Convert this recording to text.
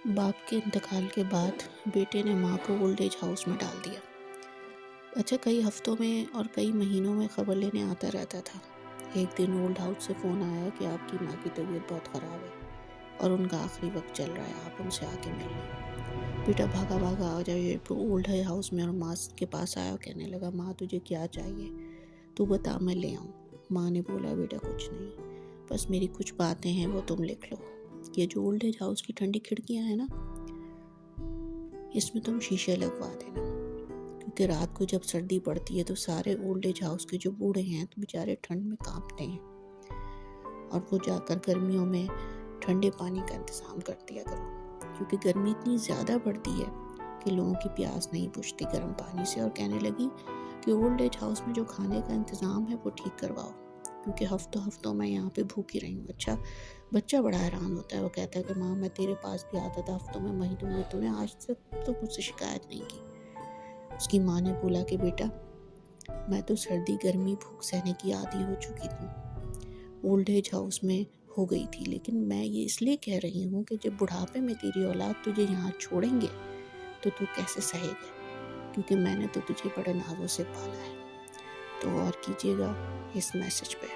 باپ کے انتقال کے بعد بیٹے نے ماں کو اولڈ ایج ہاؤس میں ڈال دیا۔ اچھا، کئی ہفتوں میں اور کئی مہینوں میں خبر لینے آتا رہتا تھا۔ ایک دن اولڈ ہاؤس سے فون آیا کہ آپ کی ماں کی طبیعت بہت خراب ہے اور ان کا آخری وقت چل رہا ہے، آپ ان سے آ کے مل لیں۔ بیٹا بھاگا بھاگا آ جائے اولڈ ہاؤس میں اور ماں کے پاس آیا اور کہنے لگا، ماں تجھے کیا چاہیے، تو بتا میں لے آؤں۔ ماں نے بولا، بیٹا کچھ نہیں، بس میری کچھ باتیں ہیں وہ تم لکھ لو۔ یہ جو اولڈ ایج ہاؤس کی ٹھنڈی کھڑکیاں ہیں نا، اس میں تم شیشے لگوا دینا، کیونکہ رات کو جب سردی پڑتی ہے تو سارے اولڈ ایج ہاؤس کے جو بوڑھے ہیں تو بیچارے ٹھنڈ میں کانپتے ہیں، اور وہ جا کر گرمیوں میں ٹھنڈے پانی کا انتظام کر دیا کرو، کیونکہ گرمی اتنی زیادہ بڑھتی ہے کہ لوگوں کی پیاس نہیں بجھتی گرم پانی سے۔ اور کہنے لگی کہ اولڈ ایج ہاؤس میں جو کھانے کا انتظام ہے وہ ٹھیک کرواؤ، کیونکہ ہفتوں میں یہاں پہ بھوکی رہی ہوں۔ اچھا، بچہ بڑا حیران ہوتا ہے، وہ کہتا ہے کہ ماں میں تیرے پاس بھی آتا تھا ہفتوں میں، مہینوں میں، تو نے آج تک تو مجھ سے شکایت نہیں کی۔ اس کی ماں نے بولا کہ بیٹا میں تو سردی گرمی بھوک سہنے کی عادی ہو چکی تھی، اولڈ ایج ہاؤس میں ہو گئی تھی، لیکن میں یہ اس لیے کہہ رہی ہوں کہ جب بڑھاپے میں تیری اولاد تجھے یہاں چھوڑیں گے تو کیسے سہے گا، کیونکہ میں نے تو تجھے بڑے نازوں سے پالا ہے۔ تو غور کیجیے گا اس میسج پہ۔